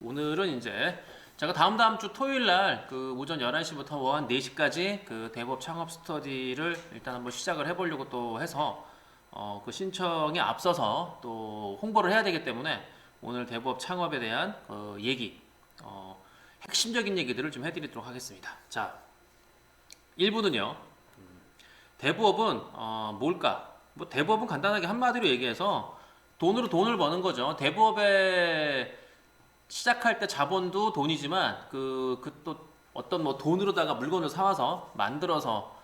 오늘은 이제 제가 다음 주 토요일 날 그 오전 11시부터 한 4시까지 그 대부업 창업 스터디를 일단 한번 시작을 해보려고 또 해서 그 신청에 앞서서 또 홍보를 해야 되기 때문에 오늘 대부업 창업에 대한 얘기, 핵심적인 얘기들을 좀 해드리도록 하겠습니다. 자, 1부는요. 대부업은 뭘까? 뭐 대부업은 간단하게 한마디로 얘기해서 돈으로 돈을 버는 거죠. 대부업에 시작할 때 자본도 돈이지만 그 또 어떤 뭐 돈으로다가 물건을 사와서 만들어서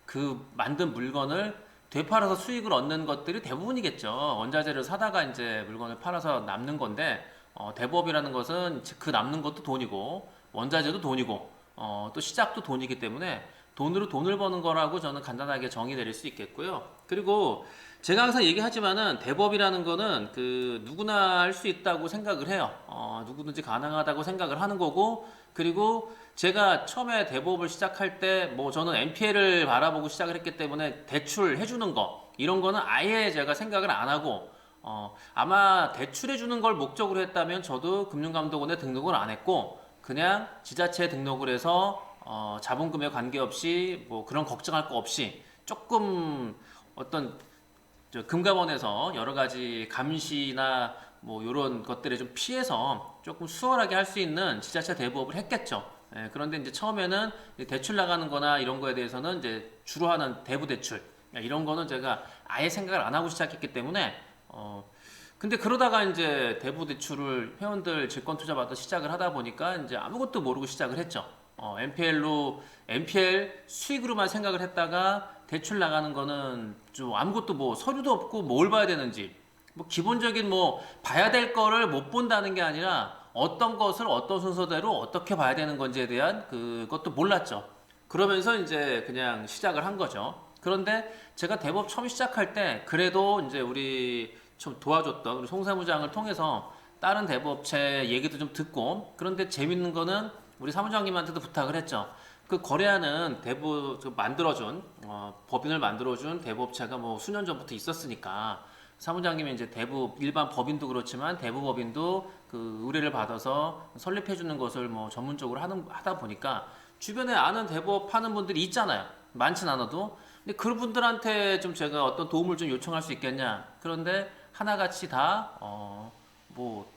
그 만든 물건을 되팔아서 수익을 얻는 것들이 대부분이겠죠. 원자재를 사다가 이제 물건을 팔아서 남는 건데 대부업이라는 것은 그 남는 것도 돈이고 원자재도 돈이고 또 시작도 돈이기 때문에 돈으로 돈을 버는 거라고 저는 간단하게 정의 내릴 수 있겠고요. 그리고 제가 항상 얘기하지만은 대법이라는 거는 그 누구나 할 수 있다고 생각을 해요. 누구든지 가능하다고 생각을 하는 거고, 그리고 제가 처음에 대법을 시작할 때 뭐 저는 NPL을 바라보고 시작을 했기 때문에 대출 해주는 거 이런 거는 아예 제가 생각을 안 하고 아마 대출해주는 걸 목적으로 했다면 저도 금융감독원에 등록을 안 했고 그냥 지자체에 등록을 해서 자본금에 관계없이 뭐 그런 걱정할 거 없이 조금 어떤 금감원에서 여러 가지 감시나 뭐 이런 것들에 좀 피해서 조금 수월하게 할 수 있는 지자체 대부업을 했겠죠. 예, 그런데 이제 처음에는 대출 나가는 거나 이런 거에 대해서는 이제 주로 하는 대부 대출 이런 거는 제가 아예 생각을 안 하고 시작했기 때문에 근데 그러다가 이제 대부 대출을 회원들 질권 투자 받아 시작을 하다 보니까 이제 아무것도 모르고 시작을 했죠. NPL 수익으로만 생각을 했다가 대출 나가는 거는 좀 아무것도 뭐 서류도 없고 뭘 봐야 되는지 뭐 기본적인 뭐 봐야 될 거를 못 본다는 게 아니라 어떤 것을 어떤 순서대로 어떻게 봐야 되는 건지에 대한 그것도 몰랐죠. 그러면서 이제 그냥 시작을 한 거죠. 그런데 제가 대법 처음 시작할 때 그래도 이제 우리 좀 도와줬던 우리 송 사무장을 통해서 다른 대부업체 얘기도 좀 듣고 그런데 재밌는 거는 우리 사무장님한테도 부탁을 했죠. 그 거래하는 대부 만들어준 법인을 만들어준 대부업체가 뭐 수년 전부터 있었으니까 사무장님이 이제 대부 일반 법인도 그렇지만 대부 법인도 그 의뢰를 받아서 설립해 주는 것을 뭐 전문적으로 하다 보니까 주변에 아는 대부업 하는 분들이 있잖아요. 많진 않아도. 근데 그분들한테 좀 제가 어떤 도움을 좀 요청할 수 있겠냐. 그런데 하나같이 다 뭐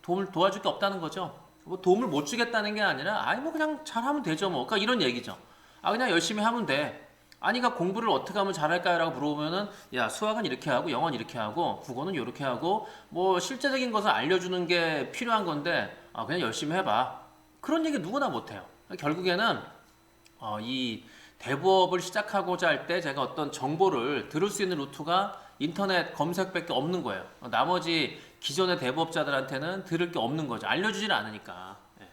도움을 도와줄 게 없다는 거죠. 뭐 도움을 못 주겠다는 게 아니라 아니 뭐 그냥 잘하면 되죠 뭐. 그러니까 이런 얘기죠. 아 그냥 열심히 하면 돼. 아니가 공부를 어떻게 하면 잘할까요라고 물어보면은 야 수학은 이렇게 하고 영어는 이렇게 하고 국어는 이렇게 하고 뭐 실제적인 것을 알려주는 게 필요한 건데 아 그냥 열심히 해봐. 그런 얘기 누구나 못해요. 결국에는 이 대부업을 시작하고자 할 때 제가 어떤 정보를 들을 수 있는 루트가 인터넷 검색밖에 없는 거예요. 나머지 기존의 대부업자들한테는 들을 게 없는 거죠. 알려주질 않으니까. 예.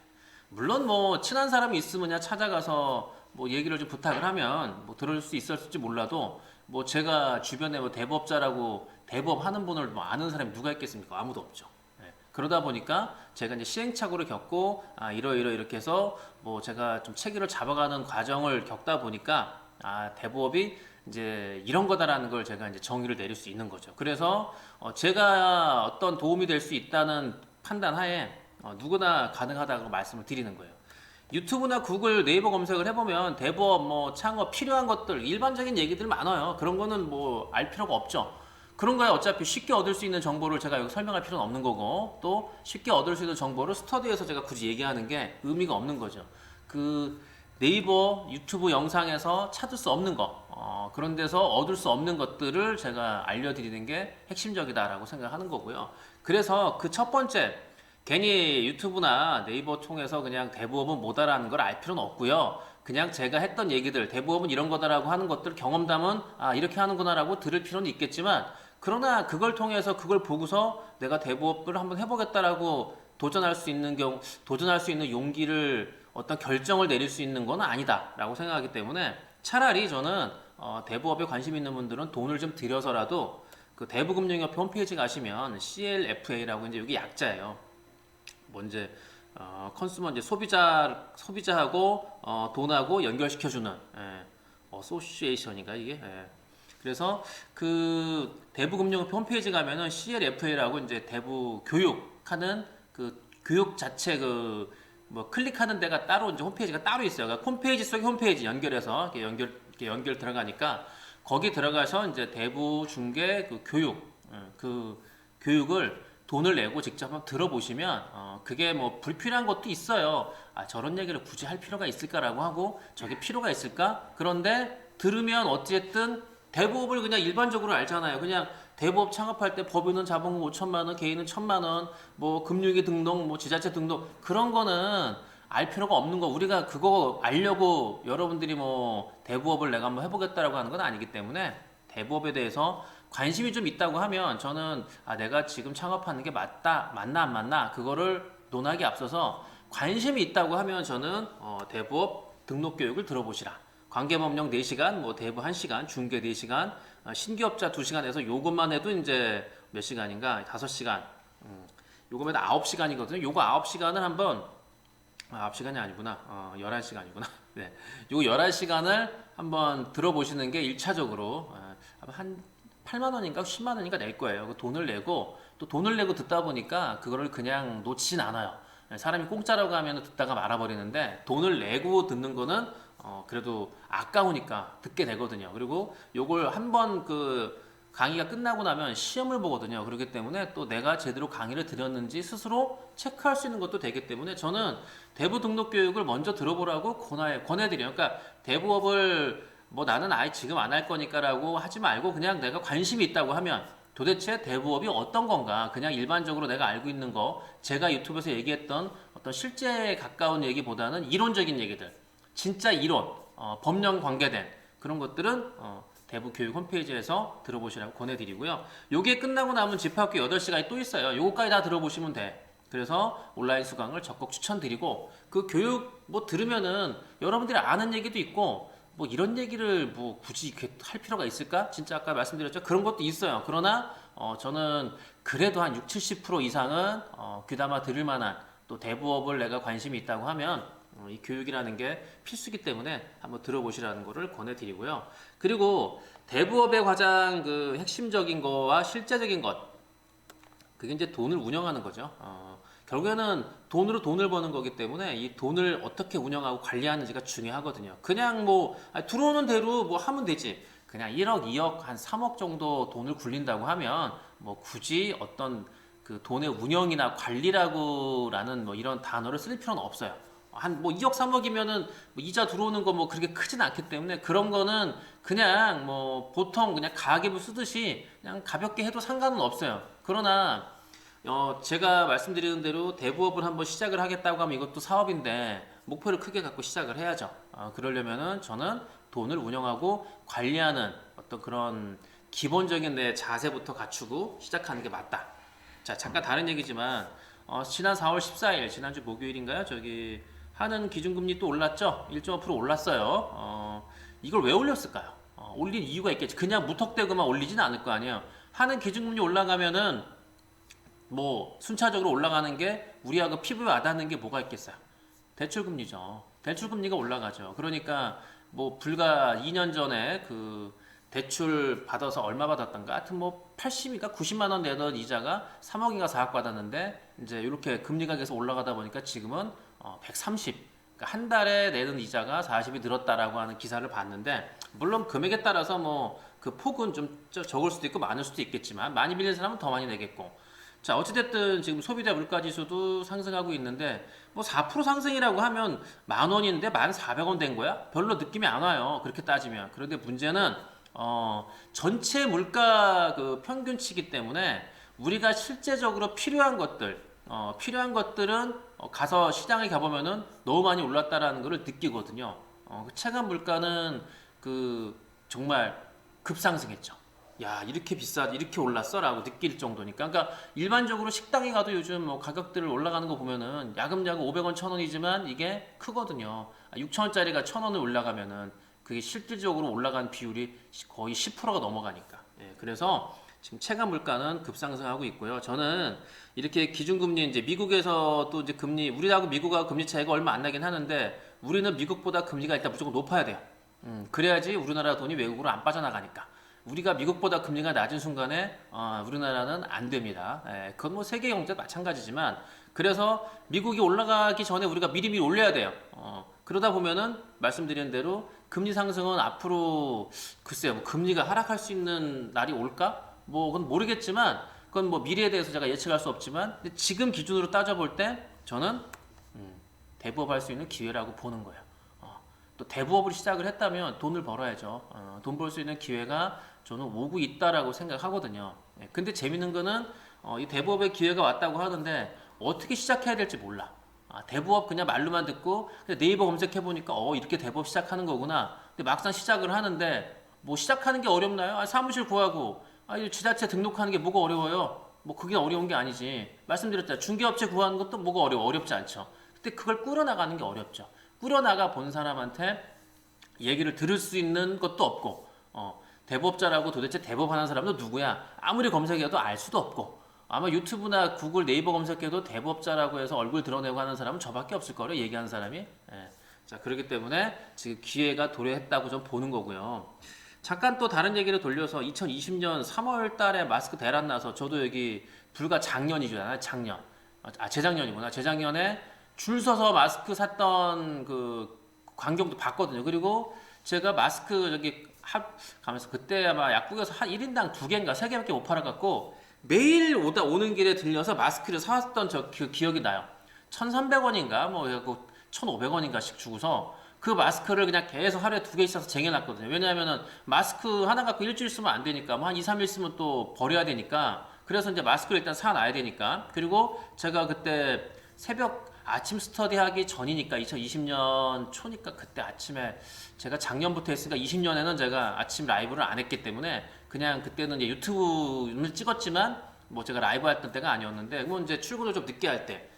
물론 뭐 친한 사람이 있으면 찾아가서 뭐 얘기를 좀 부탁을 하면 뭐 들을 수 있었을지 몰라도 뭐 제가 주변에 뭐 대부업자라고 대부업 하는 분을 뭐 아는 사람이 누가 있겠습니까? 아무도 없죠. 예. 그러다 보니까 제가 이제 시행착오를 겪고 이렇게 해서 뭐 제가 좀 체계를 잡아가는 과정을 겪다 보니까 대부업이 이제 이런 거다라는 걸 제가 이제 정의를 내릴 수 있는 거죠. 그래서 제가 어떤 도움이 될 수 있다는 판단 하에 누구나 가능하다고 말씀을 드리는 거예요. 유튜브나 구글 네이버 검색을 해보면 대부업 뭐 창업 필요한 것들 일반적인 얘기들 많아요. 그런 거는 뭐 알 필요가 없죠. 그런 거야 어차피 쉽게 얻을 수 있는 정보를 제가 여기 설명할 필요는 없는 거고 또 쉽게 얻을 수 있는 정보를 스터디에서 제가 굳이 얘기하는 게 의미가 없는 거죠. 그 네이버 유튜브 영상에서 찾을 수 없는 거 그런 데서 얻을 수 없는 것들을 제가 알려드리는 게 핵심적이다라고 생각하는 거고요. 그래서 그 첫 번째 괜히 유튜브나 네이버 통해서 그냥 대부업은 뭐다라는 걸 알 필요는 없고요. 그냥 제가 했던 얘기들 대부업은 이런 거다라고 하는 것들 경험담은 이렇게 하는구나라고 들을 필요는 있겠지만 그러나 그걸 통해서 그걸 보고서 내가 대부업을 한번 해보겠다라고 도전할 수 있는 용기를 어떤 결정을 내릴 수 있는 건 아니다라고 생각하기 때문에 차라리 저는 대부업에 관심 있는 분들은 돈을 좀 들여서라도 그 대부금융협회 홈페이지 가시면 CLFA라고 이제 여기 약자예요. 먼저 컨슈머 이제 소비자하고 돈하고 연결시켜주는 어소시에이션인가 이게. 그래서 그 대부금융협회 홈페이지 가면은 CLFA라고 이제 대부 교육하는 그 교육 자체 그 뭐 클릭하는 데가 따로 이제 홈페이지가 따로 있어요. 그러니까 홈페이지 속에 홈페이지 연결해서 이렇게 연결 들어가니까 거기 들어가서 이제 대부 중개 그 교육 그 교육을 돈을 내고 직접 한번 들어보시면 그게 뭐 불필요한 것도 있어요. 아 저런 얘기를 굳이 할 필요가 있을까라고 하고 저게 필요가 있을까? 그런데 들으면 어찌됐든 대부업을 그냥 일반적으로 알잖아요. 그냥 대부업 창업할 때 법인은 자본금 5천만 원, 개인은 1천만 원, 뭐 금융위 등록, 뭐 지자체 등록 그런 거는 알 필요가 없는 거. 우리가 그거 알려고 여러분들이 뭐 대부업을 내가 한번 해보겠다라고 하는 건 아니기 때문에 대부업에 대해서 관심이 좀 있다고 하면 저는 아 내가 지금 창업하는 게 맞다, 맞나 안 맞나 그거를 논하기 앞서서 관심이 있다고 하면 저는 대부업 등록 교육을 들어보시라. 관계법령 4시간, 뭐 대부 1시간, 중개 4시간, 신기업자 2시간 해서 요것만 해도 이제 몇 시간인가? 5시간. 요거면 9시간이거든요. 요거 9시간을 한번 9시간이 아니구나. 11시간이구나. 네. 요거 11시간을 한번 들어보시는 게 1차적으로 한 8만 원인가 10만 원인가 낼 거예요. 그 돈을 내고 또 돈을 내고 듣다 보니까 그거를 그냥 놓진 않아요. 사람이 공짜라고 하면 듣다가 말아버리는데 돈을 내고 듣는 거는 그래도 아까우니까 듣게 되거든요. 그리고 요걸 한번 그 강의가 끝나고 나면 시험을 보거든요. 그렇기 때문에 또 내가 제대로 강의를 드렸는지 스스로 체크할 수 있는 것도 되기 때문에 저는 대부 등록 교육을 먼저 들어보라고 권해드려요. 그러니까 대부업을 뭐 나는 아예 지금 안 할 거니까라고 하지 말고 그냥 내가 관심이 있다고 하면 도대체 대부업이 어떤 건가 그냥 일반적으로 내가 알고 있는 거 제가 유튜브에서 얘기했던 어떤 실제에 가까운 얘기보다는 이론적인 얘기들 진짜 이론 법령 관계된 그런 것들은 대부 교육 홈페이지에서 들어보시라고 권해드리고요. 요게 끝나고 남은 집합교 8시간이 또 있어요. 요거까지 다 들어보시면 돼. 그래서 온라인 수강을 적극 추천드리고 그 교육 뭐 들으면은 여러분들이 아는 얘기도 있고 뭐 이런 얘기를 뭐 굳이 이렇게 할 필요가 있을까? 진짜 아까 말씀드렸죠. 그런 것도 있어요. 그러나 저는 그래도 한 60, 70% 이상은 귀담아 들을 만한 또 대부업을 내가 관심이 있다고 하면 이 교육이라는 게 필수기 때문에 한번 들어보시라는 거를 권해드리고요. 그리고 대부업의 가장 그 핵심적인 거와 실제적인 것 그게 이제 돈을 운영하는 거죠. 결국에는 돈으로 돈을 버는 거기 때문에 이 돈을 어떻게 운영하고 관리하는지가 중요하거든요. 그냥 뭐 들어오는 대로 뭐 하면 되지. 그냥 1억, 2억, 한 3억 정도 돈을 굴린다고 하면 뭐 굳이 어떤 그 돈의 운영이나 관리라고라는 뭐 이런 단어를 쓸 필요는 없어요. 한 뭐 2억 3억이면은 뭐 이자 들어오는 거 뭐 그렇게 크진 않기 때문에 그런 거는 그냥 뭐 보통 그냥 가계부 쓰듯이 그냥 가볍게 해도 상관은 없어요. 그러나 제가 말씀드리는 대로 대부업을 한번 시작을 하겠다고 하면 이것도 사업인데 목표를 크게 갖고 시작을 해야죠. 그러려면은 저는 돈을 운영하고 관리하는 어떤 그런 기본적인 내 자세부터 갖추고 시작하는 게 맞다. 자, 잠깐 다른 얘기지만 지난 4월 14일 지난주 목요일인가요? 저기 하는 기준금리 또 올랐죠? 1.5% 올랐어요. 이걸 왜 올렸을까요? 올린 이유가 있겠지. 그냥 무턱대고만 올리진 않을 거 아니에요. 하는 기준금리 올라가면은 뭐 순차적으로 올라가는 게 우리하고 피부에 와닿는 게 뭐가 있겠어요? 대출금리죠. 대출금리가 올라가죠. 그러니까 뭐 불과 2년 전에 그 대출 받아서 얼마 받았던가? 하여튼 뭐 80인가 90만 원 내던 이자가 3억인가 4억 받았는데 이제 이렇게 금리가 계속 올라가다 보니까 지금은 130. 그러니까 한 달에 내는 이자가 40이 늘었다라고 하는 기사를 봤는데 물론 금액에 따라서 뭐 그 폭은 좀 적을 수도 있고 많을 수도 있겠지만 많이 빌린 사람은 더 많이 내겠고 자, 어찌됐든 지금 소비자 물가지수도 상승하고 있는데 뭐 4% 상승이라고 하면 10,000원인데 1,400원 된 거야? 별로 느낌이 안 와요. 그렇게 따지면. 그런데 문제는 전체 물가 그 평균치기 때문에 우리가 실제적으로 필요한 것들은 가서 시장에 가보면은 너무 많이 올랐다라는 것을 느끼거든요. 그 체감 물가는 그 정말 급상승했죠. 야 이렇게 이렇게 올랐어라고 느낄 정도니까 그러니까 일반적으로 식당에 가도 요즘 뭐 가격들 올라가는 거 보면은 야금야금 500원 1,000원이지만 이게 크거든요. 6,000원짜리가 1,000원을 올라가면은 그게 실질적으로 올라간 비율이 거의 10%가 넘어가니까 그래서 지금 체감 물가는 급상승하고 있고요. 저는 이렇게 기준금리 이제 미국에서 또 이제 금리 우리하고 미국하고 금리 차이가 얼마 안 나긴 하는데 우리는 미국보다 금리가 일단 무조건 높아야 돼요. 그래야지 우리나라 돈이 외국으로 안 빠져나가니까. 우리가 미국보다 금리가 낮은 순간에 우리나라는 안 됩니다. 그건 뭐 세계 경제 마찬가지지만 그래서 미국이 올라가기 전에 우리가 미리미리 올려야 돼요. 그러다 보면은 말씀드린 대로 금리 상승은 앞으로 글쎄요, 뭐 금리가 하락할 수 있는 날이 올까? 뭐 그건 모르겠지만 그건 뭐 미래에 대해서 제가 예측할 수 없지만 근데 지금 기준으로 따져볼 때 저는 대부업할 수 있는 기회라고 보는 거예요. 또 대부업을 시작을 했다면 돈을 벌어야죠. 돈 벌 수 있는 기회가 저는 오고 있다라고 생각하거든요. 근데 재밌는 거는 이 대부업의 기회가 왔다고 하는데 어떻게 시작해야 될지 몰라. 대부업 그냥 말로만 듣고 그냥 네이버 검색해 보니까 이렇게 대부업 시작하는 거구나. 근데 막상 시작을 하는데 뭐 시작하는 게 어렵나요? 사무실 구하고 이 지자체 등록하는 게 뭐가 어려워요? 뭐 그게 어려운 게 아니지. 말씀드렸잖아요. 중개업체 구하는 것도 뭐가 어렵지 않죠. 근데 그걸 꾸려나가는 게 어렵죠. 꾸려나가 본 사람한테 얘기를 들을 수 있는 것도 없고 대부업자라고 도대체 대부업하는 사람도 누구야? 아무리 검색해도 알 수도 없고 아마 유튜브나 구글 네이버 검색해도 대부업자라고 해서 얼굴 드러내고 하는 사람은 저밖에 없을 거예요. 얘기하는 사람이. 자, 그렇기 때문에 지금 기회가 도래했다고 좀 보는 거고요. 잠깐 또 다른 얘기를 돌려서 2020년 3월 달에 마스크 대란 나서 저도 여기 불과 작년이잖아요. 재작년이구나. 재작년에 줄 서서 마스크 샀던 그 광경도 봤거든요. 그리고 제가 마스크 가면서 그때 아마 약국에서 한 1인당 2개인가 3개밖에 못 팔아갖고 매일 오는 길에 들려서 마스크를 사왔던 그 기억이 나요. 1,300원인가 뭐 1,500원인가씩 주고서 그 마스크를 그냥 계속 하루에 2개 있어서 쟁여놨거든요. 왜냐하면은 마스크 하나 갖고 일주일 쓰면 안 되니까 뭐 한 2, 3일 쓰면 또 버려야 되니까 그래서 이제 마스크를 일단 사놔야 되니까 그리고 제가 그때 아침 스터디 하기 전이니까 2020년 초니까 그때 아침에 제가 작년부터 했으니까 20년에는 제가 아침 라이브를 안 했기 때문에 그냥 그때는 이제 유튜브를 찍었지만 뭐 제가 라이브 했던 때가 아니었는데 뭐 이제 출근을 좀 늦게 할 때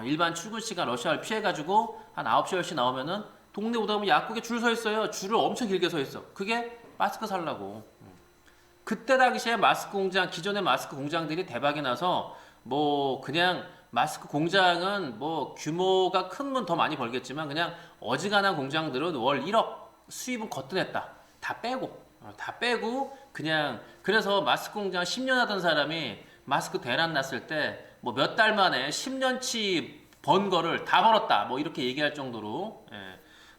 일반 출근 시간 러시아를 피해가지고 한 9시 10시 나오면은 동네 오다 보면 약국에 줄 서 있어요. 줄을 엄청 길게 서 있어. 그게 마스크 살라고. 그때 당시에 기존의 마스크 공장들이 대박이 나서 뭐 그냥 마스크 공장은 뭐 규모가 크면 더 많이 벌겠지만 그냥 어지간한 공장들은 월 1억 수입은 거뜬했다. 다 빼고 그냥 그래서 마스크 공장 10년 하던 사람이 마스크 대란 났을 때 뭐 몇 달 만에 10년치 번 거를 다 벌었다. 뭐 이렇게 얘기할 정도로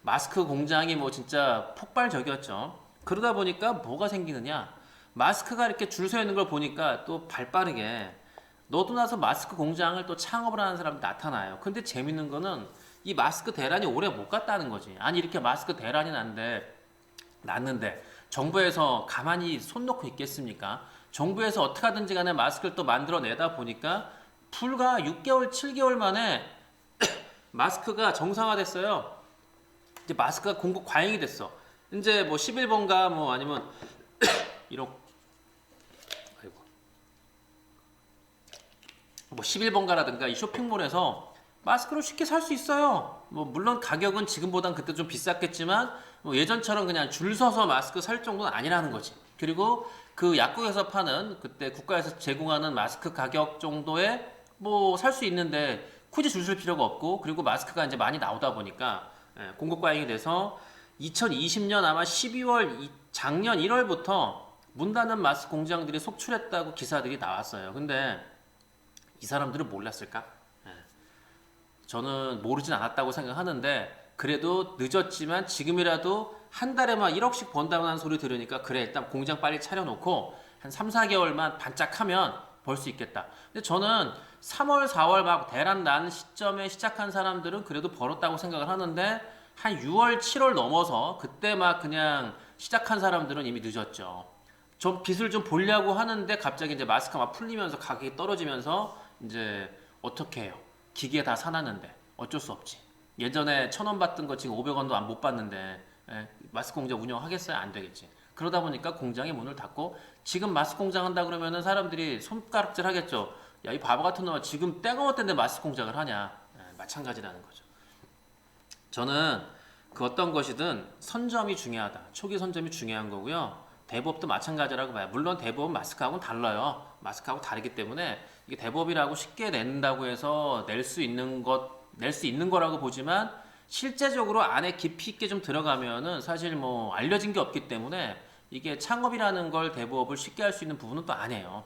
마스크 공장이 뭐 진짜 폭발적이었죠. 그러다 보니까 뭐가 생기느냐? 마스크가 이렇게 줄 서 있는 걸 보니까 또 발빠르게 너도 나서 마스크 공장을 또 창업을 하는 사람이 나타나요. 근데 재밌는 거는 이 마스크 대란이 오래 못 갔다는 거지. 아니 이렇게 마스크 대란이 났는데 정부에서 가만히 손 놓고 있겠습니까? 정부에서 어떻게 하든지 간에 마스크를 또 만들어내다 보니까 불과 6개월, 7개월 만에 마스크가 정상화됐어요. 이제 마스크가 공급 과잉이 됐어. 이제 뭐 11번가 뭐 아니면 이런 뭐 11번가라든가 이 쇼핑몰에서 마스크를 쉽게 살 수 있어요. 뭐 물론 가격은 지금보단 그때 좀 비쌌겠지만 뭐 예전처럼 그냥 줄 서서 마스크 살 정도는 아니라는 거지. 그리고 그 약국에서 파는 그때 국가에서 제공하는 마스크 가격 정도에 뭐 살 수 있는데 굳이 줄 설 필요가 없고 그리고 마스크가 이제 많이 나오다 보니까 공급 과잉이 돼서 2020년 아마 12월 작년 1월부터 문 닫는 마스크 공장들이 속출했다고 기사들이 나왔어요. 근데 이 사람들은 몰랐을까? 저는 모르진 않았다고 생각하는데 그래도 늦었지만 지금이라도 한 달에만 1억씩 번다고 하는 소리 들으니까 그래 일단 공장 빨리 차려놓고 한 3, 4개월만 반짝하면 벌 수 있겠다. 근데 저는 3월, 4월 막 대란 난 시점에 시작한 사람들은 그래도 벌었다고 생각을 하는데 한 6월, 7월 넘어서 그때 막 그냥 시작한 사람들은 이미 늦었죠. 좀 빚을 좀 보려고 하는데 갑자기 이제 마스크가 막 풀리면서 가격이 떨어지면서 이제 어떻게 해요? 기계 다 사놨는데 어쩔 수 없지. 예전에 1,000원 받던 거 지금 500원도 안 못 받는데 마스크 공장 운영하겠어요? 안 되겠지. 그러다 보니까 공장이 문을 닫고 지금 마스크 공장 한다 그러면은 사람들이 손가락질 하겠죠. 야, 이 바보 같은 놈아 지금 때가 못된데 마스크 공장을 하냐. 마찬가지라는 거죠. 저는 그 어떤 것이든 선점이 중요하다. 초기 선점이 중요한 거고요. 대부업도 마찬가지라고 봐요. 물론 대부업 마스크하고는 달라요. 마스크하고 다르기 때문에 이게 대부업이라고 쉽게 낸다고 해서 낼 수 있는 거라고 보지만 실제적으로 안에 깊이 있게 좀 들어가면은 사실 뭐 알려진 게 없기 때문에 이게 창업이라는 걸 대부업을 쉽게 할 수 있는 부분은 또 아니에요.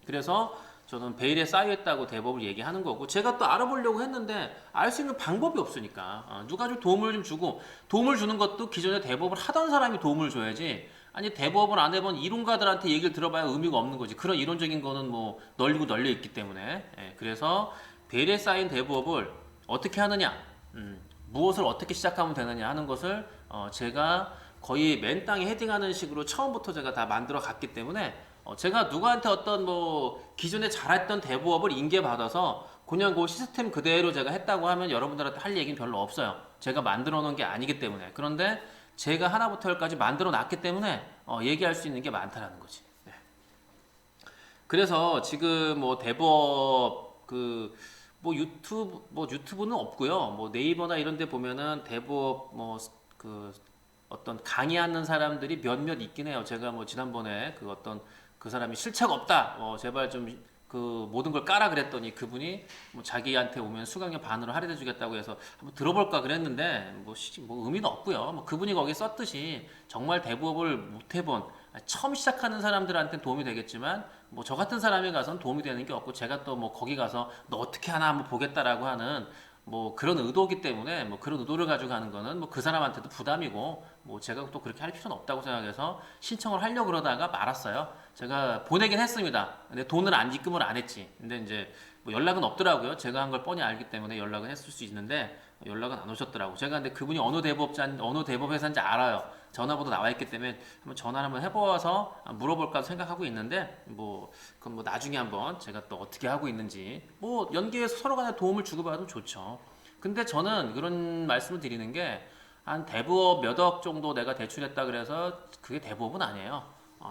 그래서 저는 베일에 쌓여있다고 대부업을 얘기하는 거고, 제가 또 알아보려고 했는데 알 수 있는 방법이 없으니까 누가 좀 도움을 좀 주고, 도움을 주는 것도 기존에 대부업을 하던 사람이 도움을 줘야지, 아니 대부업을 안 해본 이론가들한테 얘기를 들어봐야 의미가 없는 거지. 그런 이론적인 거는 뭐 널리고 널려 있기 때문에. 그래서 베일에 쌓인 대부업을 어떻게 하느냐, 무엇을 어떻게 시작하면 되느냐 하는 것을 제가 거의 맨 땅에 헤딩하는 식으로 처음부터 제가 다 만들어 갔기 때문에, 제가 누구한테 어떤 뭐 기존에 잘했던 대부업을 인계받아서 그냥 그 시스템 그대로 제가 했다고 하면 여러분들한테 할 얘기는 별로 없어요. 제가 만들어 놓은 게 아니기 때문에. 그런데 제가 하나부터 열까지 만들어 놨기 때문에 얘기할 수 있는 게 많다라는 거지. 네. 그래서 지금 뭐 대부업 뭐 유튜브는 없고요. 뭐 네이버나 이런 데 보면은 대부업 어떤 강의하는 사람들이 몇몇 있긴 해요. 제가 뭐 지난번에 그 어떤 그 사람이 실체가 없다, 제발 좀 그 모든 걸 까라 그랬더니 그분이 뭐 자기한테 오면 수강료 반으로 할인해 주겠다고 해서 한번 들어볼까 그랬는데 뭐 의미는 없고요. 뭐 그분이 거기 썼듯이 정말 대부업을 못 해본 처음 시작하는 사람들한테 도움이 되겠지만, 뭐 저 같은 사람이 가서는 도움이 되는 게 없고, 제가 또 뭐 거기 가서 너 어떻게 하나 한번 보겠다라고 하는 뭐 그런 의도기 때문에, 뭐 그런 의도를 가지고 가는 거는 뭐 그 사람한테도 부담이고, 뭐 제가 또 그렇게 할 필요는 없다고 생각해서 신청을 하려고 그러다가 말았어요. 제가 보내긴 했습니다. 근데 돈을 안 입금을 안 했지. 근데 이제 뭐 연락은 없더라고요. 제가 한 걸 뻔히 알기 때문에 연락은 했을 수 있는데 연락은 안 오셨더라고. 제가 근데 그분이 어느 대법 회사인지 알아요. 전화번호 나와 있기 때문에 한번 전화를 한번 해보아서 물어볼까 생각하고 있는데, 뭐 그건 뭐 나중에 한번 제가 또 어떻게 하고 있는지 뭐 연계해서 서로 간에 도움을 주고받으면 좋죠. 근데 저는 그런 말씀을 드리는 게, 한 대부업 몇 억 정도 내가 대출했다 그래서 그게 대부업은 아니에요.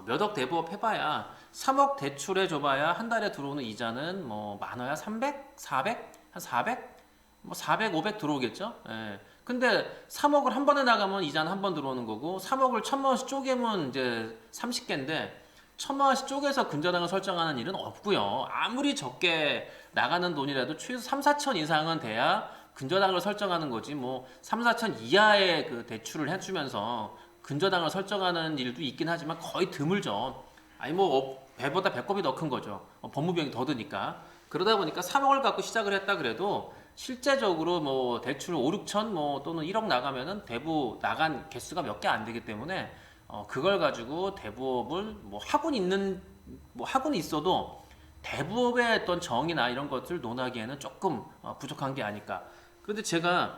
몇 억 대부업 해봐야 3억 대출해 줘봐야 한 달에 들어오는 이자는 뭐 많아야 300, 400, 한 400, 뭐 400, 500 들어오겠죠. 예. 근데 3억을 한 번에 나가면 이자는 한 번 들어오는 거고, 3억을 1,000만 원씩 쪼개면 이제 30개인데 1,000만 원씩 쪼개서 근저당을 설정하는 일은 없고요. 아무리 적게 나가는 돈이라도 최소 3, 4천 이상은 돼야 근저당을 설정하는 거지. 뭐 3, 4천 이하의 그 대출을 해주면서 근저당을 설정하는 일도 있긴 하지만 거의 드물죠. 아니 뭐 배보다 배꼽이 더 큰 거죠. 법무비용이 더 드니까. 그러다 보니까 3억을 갖고 시작을 했다 그래도 실제적으로 뭐 대출 5, 6천 뭐 또는 1억 나가면은 대부 나간 개수가 몇 개 안 되기 때문에, 그걸 가지고 대부업을 뭐 하고는 있어도 대부업의 어떤 정의나 이런 것을 논하기에는 조금 부족한 게 아닐까. 그런데 제가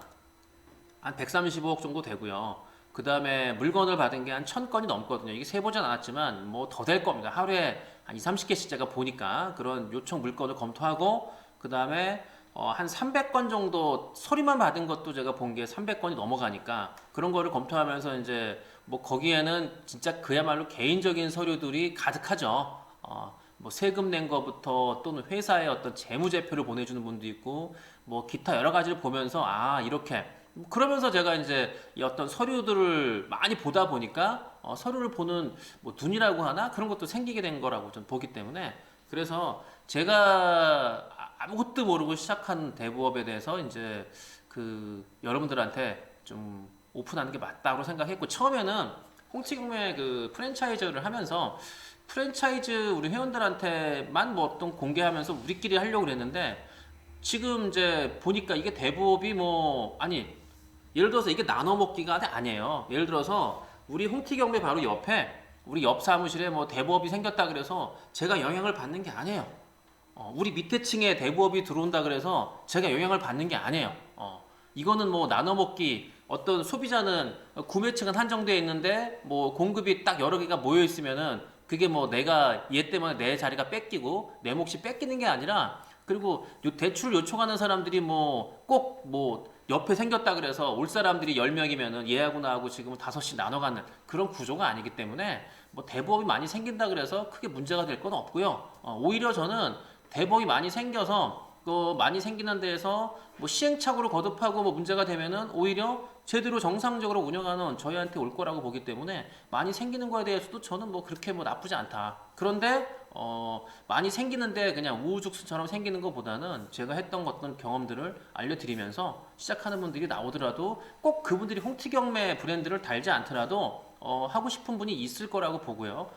한 135억 정도 되고요. 그 다음에 물건을 받은 게 한 1,000건이 넘거든요. 이게 세보진 않았지만 뭐 더 될 겁니다. 하루에 한 2, 30개씩 제가 보니까 그런 요청 물건을 검토하고, 그 다음에 한 300건 정도 서류만 받은 것도 제가 본 게 300건이 넘어가니까, 그런 거를 검토하면서 이제 뭐 거기에는 진짜 그야말로 개인적인 서류들이 가득하죠. 뭐 세금 낸 거부터 또는 회사의 어떤 재무제표를 보내주는 분도 있고, 뭐 기타 여러 가지를 보면서 이렇게, 그러면서 제가 이제 이 어떤 서류들을 많이 보다 보니까 서류를 보는 뭐 눈이라고 하나 그런 것도 생기게 된 거라고 저는 보기 때문에, 그래서 제가 아무것도 모르고 시작한 대부업에 대해서 이제 그 여러분들한테 좀 오픈하는 게 맞다고 생각했고, 처음에는 홍치경매 그 프랜차이즈를 하면서 프랜차이즈 우리 회원들한테만 뭐 어떤 공개하면서 우리끼리 하려고 그랬는데, 지금 이제 보니까 이게 대부업이 뭐 아니, 예를 들어서 이게 나눠 먹기가 아니에요. 예를 들어서 우리 홍티경매 바로 옆에 우리 옆 사무실에 뭐 대부업이 생겼다 그래서 제가 영향을 받는 게 아니에요. 우리 밑에 층에 대부업이 들어온다 그래서 제가 영향을 받는 게 아니에요. 이거는 뭐 나눠 먹기, 어떤 소비자는 구매층은 한정되어 있는데 뭐 공급이 딱 여러 개가 모여 있으면은 그게 뭐 내가 얘 때문에 내 자리가 뺏기고 내 몫이 뺏기는 게 아니라, 그리고 대출을 요청하는 사람들이 뭐 꼭 뭐 옆에 생겼다 그래서 올 사람들이 10명이면은 얘하고 나하고 지금 5씩 나눠 갖는 그런 구조가 아니기 때문에, 뭐 대부업이 많이 생긴다 그래서 크게 문제가 될 건 없고요. 오히려 저는 대부업이 많이 생겨서 그 많이 생기는 데에서 뭐 시행착오를 거듭하고 뭐 문제가 되면은 오히려 제대로 정상적으로 운영하는 저희한테 올 거라고 보기 때문에, 많이 생기는 거에 대해서도 저는 뭐 그렇게 뭐 나쁘지 않다. 그런데 많이 생기는데 그냥 우후죽순처럼 생기는 것보다는 제가 했던 어떤 경험들을 알려드리면서 시작하는 분들이 나오더라도 꼭 그분들이 홍티경매 브랜드를 달지 않더라도 하고 싶은 분이 있을 거라고 보고요.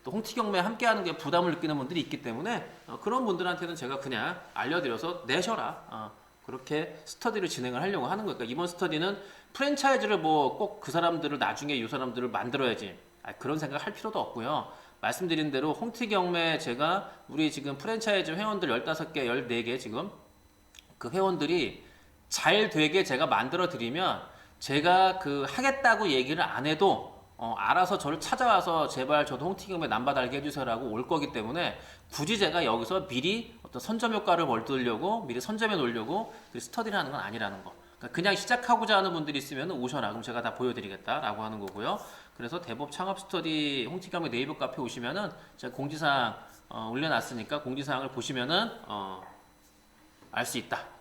또 홍티경매 함께하는 게 부담을 느끼는 분들이 있기 때문에 그런 분들한테는 제가 그냥 알려드려서 내셔라. 그렇게 스터디를 진행을 하려고 하는 거예요. 그러니까 이번 스터디는 프랜차이즈를 뭐 꼭 그 사람들을 나중에 이 사람들을 만들어야지 그런 생각 할 필요도 없고요. 말씀드린 대로 홍티경매 제가 우리 지금 프랜차이즈 회원들 15개, 14개 지금 그 회원들이 잘 되게 제가 만들어 드리면 제가 그 하겠다고 얘기를 안 해도 알아서 저를 찾아와서 제발 저도 홍티경매 남바달게 해주세요라고 올 거기 때문에 굳이 제가 여기서 미리 어떤 선점 효과를 벌들려고 미리 선점해 놓으려고 스터디를 하는 건 아니라는 거. 그러니까 그냥 시작하고자 하는 분들이 있으면 오셔라. 그럼 제가 다 보여드리겠다라고 하는 거고요. 그래서 대법 창업 스터디 홍티경매 네이버 카페 오시면은 제가 공지사항 올려놨으니까 공지사항을 보시면은 알 수 있다.